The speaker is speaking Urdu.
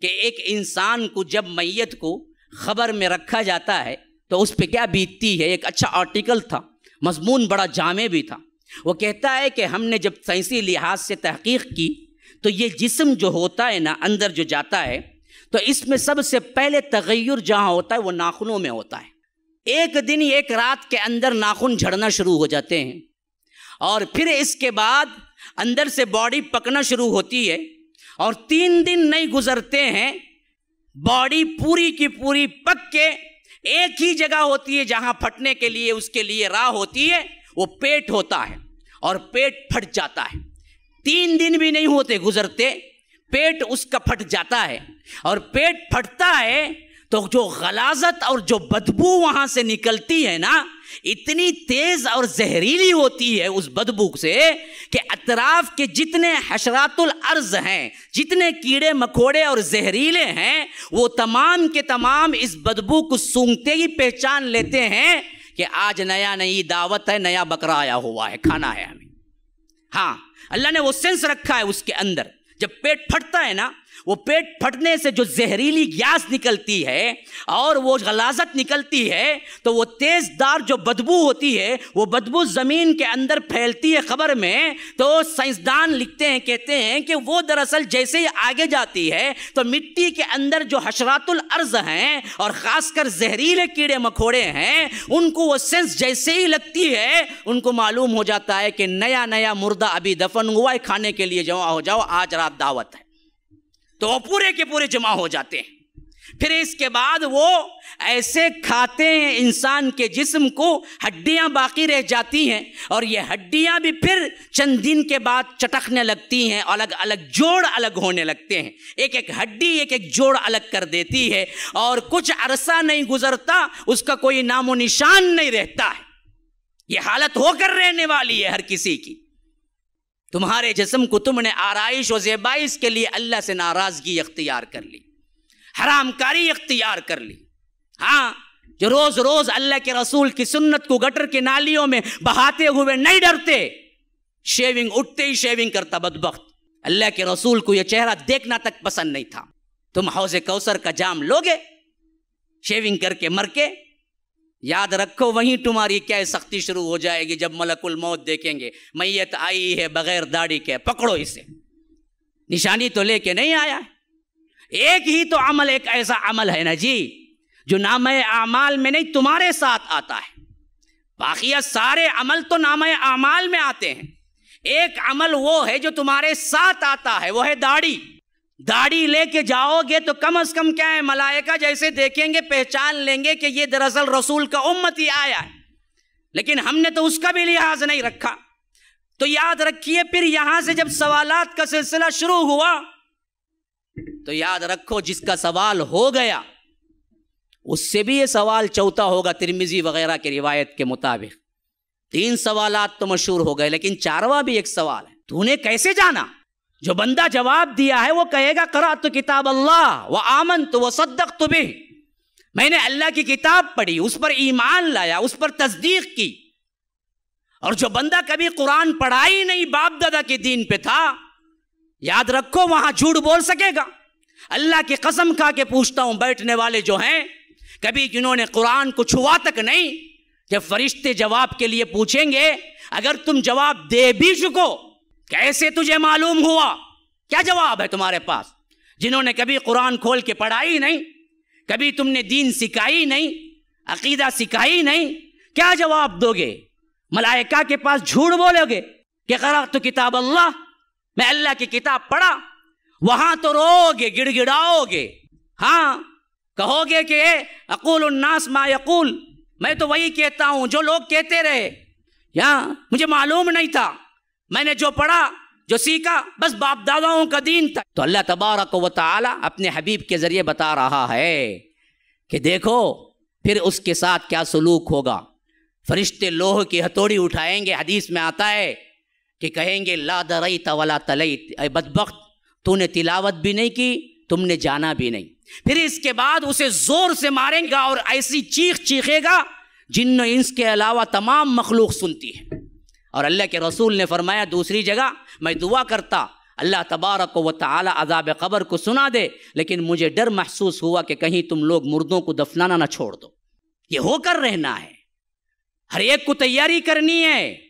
کہ ایک انسان کو جب میت کو خبر میں رکھا جاتا ہے تو اس پہ کیا بیتتی ہے. ایک اچھا آرٹیکل تھا، مضمون بڑا جامع بھی تھا. وہ کہتا ہے کہ ہم نے جب سائنسی لحاظ سے تحقیق کی تو یہ جسم جو ہوتا ہے نا، اندر جو جاتا ہے، تو اس میں سب سے پہلے تغیر جہاں ہوتا ہے وہ ناخنوں میں ہوتا ہے. ایک دن ایک رات کے اندر ناخن جھڑنا شروع ہو جاتے ہیں، اور پھر اس کے بعد اندر سے باڈی پکنا شروع ہوتی ہے، اور 3 دن نہیں گزرتے ہیں باڈی پوری کی پوری پک کے ایک ہی جگہ ہوتی ہے جہاں پھٹنے کے لیے اس کے لیے راہ ہوتی ہے، وہ پیٹ ہوتا ہے، اور پیٹ پھٹ جاتا ہے. 3 دن بھی نہیں ہوتے گزرتے، پیٹ اس کا پھٹ جاتا ہے. اور پیٹ پھٹتا ہے تو جو غلاظت اور جو بدبو وہاں سے نکلتی ہے نا، اتنی تیز اور زہریلی ہوتی ہے اس بدبو سے کہ اطراف کے جتنے حشرات الارض ہیں، جتنے کیڑے مکوڑے اور زہریلے ہیں، وہ تمام کے تمام اس بدبو کو سونگتے ہی پہچان لیتے ہیں کہ آج نئی دعوت ہے، نیا بکرا آیا ہوا ہے، کھانا ہے ہمیں. ہاں، اللہ نے وہ سینس رکھا ہے اس کے اندر. جب پیٹ پھٹتا ہے نا، وہ پیٹ پھٹنے سے جو زہریلی گیس نکلتی ہے اور وہ غلاظت نکلتی ہے، تو وہ تیز دار جو بدبو ہوتی ہے، وہ بدبو زمین کے اندر پھیلتی ہے خبر میں. تو سائنسدان لکھتے ہیں، کہتے ہیں کہ وہ دراصل جیسے ہی آگے جاتی ہے تو مٹی کے اندر جو حشرات الارض ہیں اور خاص کر زہریلے کیڑے مکوڑے ہیں، ان کو وہ سینس جیسے ہی لگتی ہے، ان کو معلوم ہو جاتا ہے کہ نیا مردہ ابھی دفن ہوا ہے، کھانے کے لیے جمع ہو جاؤ، آج رات دعوت ہے. تو وہ پورے کے پورے جمع ہو جاتے ہیں. پھر اس کے بعد وہ ایسے کھاتے ہیں انسان کے جسم کو، ہڈیاں باقی رہ جاتی ہیں، اور یہ ہڈیاں بھی پھر چند دن کے بعد چٹکنے لگتی ہیں، الگ الگ جوڑ الگ ہونے لگتے ہیں. ایک ہڈی ایک جوڑ الگ کر دیتی ہے، اور کچھ عرصہ نہیں گزرتا اس کا کوئی نام و نشان نہیں رہتا ہے. یہ حالت ہو کر رہنے والی ہے ہر کسی کی. تمہارے جسم کو تم نے آرائش و زیبائش کے لیے اللہ سے ناراضگی اختیار کر لی، حرام کاری اختیار کر لی. ہاں، جو روز روز اللہ کے رسول کی سنت کو گٹر کے نالیوں میں بہاتے ہوئے نہیں ڈرتے، شیونگ اٹھتے ہی شیونگ کرتا بدبخت. اللہ کے رسول کو یہ چہرہ دیکھنا تک پسند نہیں تھا. تم حوض کوثر کا جام لوگے شیونگ کر کے مر کے، یاد رکھو وہیں تمہاری کیا سختی شروع ہو جائے گی جب ملک الموت دیکھیں گے. میت آئی ہے بغیر داڑھی کے، پکڑو اسے. نشانی تو لے کے نہیں آیا. ایک ہی تو عمل، ایک ایسا عمل ہے نا جی جو نامہ اعمال میں نہیں تمہارے ساتھ آتا ہے. باقیہ سارے عمل تو نامہ اعمال میں آتے ہیں. ایک عمل وہ ہے جو تمہارے ساتھ آتا ہے، وہ ہے داڑھی. داڑھی لے کے جاؤ گے تو کم از کم کیا ہے، ملائکہ جیسے دیکھیں گے پہچان لیں گے کہ یہ دراصل رسول کا امتی آیا ہے. لیکن ہم نے تو اس کا بھی لحاظ نہیں رکھا. تو یاد رکھیے، پھر یہاں سے جب سوالات کا سلسلہ شروع ہوا تو یاد رکھو جس کا سوال ہو گیا اس سے بھی یہ سوال چوتھا ہوگا. ترمذی وغیرہ کی روایت کے مطابق 3 سوالات تو مشہور ہو گئے، لیکن 4واں بھی ایک سوال ہے. تو نے کیسے جانا؟ جو بندہ جواب دیا ہے وہ کہے گا قرأت کتاب اللہ وآمنت وصدقت بہ، میں نے اللہ کی کتاب پڑھی، اس پر ایمان لایا، اس پر تصدیق کی. اور جو بندہ کبھی قرآن پڑھا ہی نہیں، باپ دادا کے دین پہ تھا، یاد رکھو وہاں جھوٹ بول سکے گا. اللہ کی قسم کھا کے پوچھتا ہوں، بیٹھنے والے جو ہیں کبھی جنہوں نے قرآن کو چھوا تک نہیں، جب فرشتے جواب کے لیے پوچھیں گے، اگر تم جواب دے بھی چکو، کیسے تجھے معلوم ہوا؟ کیا جواب ہے تمہارے پاس؟ جنہوں نے کبھی قرآن کھول کے پڑھائی نہیں، کبھی تم نے دین سکھائی نہیں، عقیدہ سکھائی نہیں، کیا جواب دو گے؟ ملائکہ کے پاس جھوٹ بولو گے کہ قرأت کتاب اللہ، میں اللہ کی کتاب پڑھا؟ وہاں تو رو گے، گڑ گڑاؤ گے. ہاں، کہو گے کہ اقول الناس ما یقول، میں تو وہی کہتا ہوں جو لوگ کہتے رہے، یا مجھے معلوم نہیں تھا، میں نے جو پڑھا جو سیکھا بس باپ داداؤں کا دین تھا. تو اللہ تبارک و تعالی اپنے حبیب کے ذریعے بتا رہا ہے کہ دیکھو پھر اس کے ساتھ کیا سلوک ہوگا. فرشتے لوہ کی ہتھوڑی اٹھائیں گے، حدیث میں آتا ہے کہ کہیں گے لا دریت ولا تلیت، اے بدبخت تو نے تلاوت بھی نہیں کی، تم نے جانا بھی نہیں. پھر اس کے بعد اسے زور سے ماریں گا اور ایسی چیخ چیخے گا جن و انس کے علاوہ تمام مخلوق سنتی ہے. اور اللہ کے رسول نے فرمایا دوسری جگہ، میں دعا کرتا اللہ تبارک و تعالی عذاب قبر کو سنا دے، لیکن مجھے ڈر محسوس ہوا کہ کہیں تم لوگ مردوں کو دفنانا نہ چھوڑ دو، یہ ہو کر رہنا ہے، ہر ایک کو تیاری کرنی ہے۔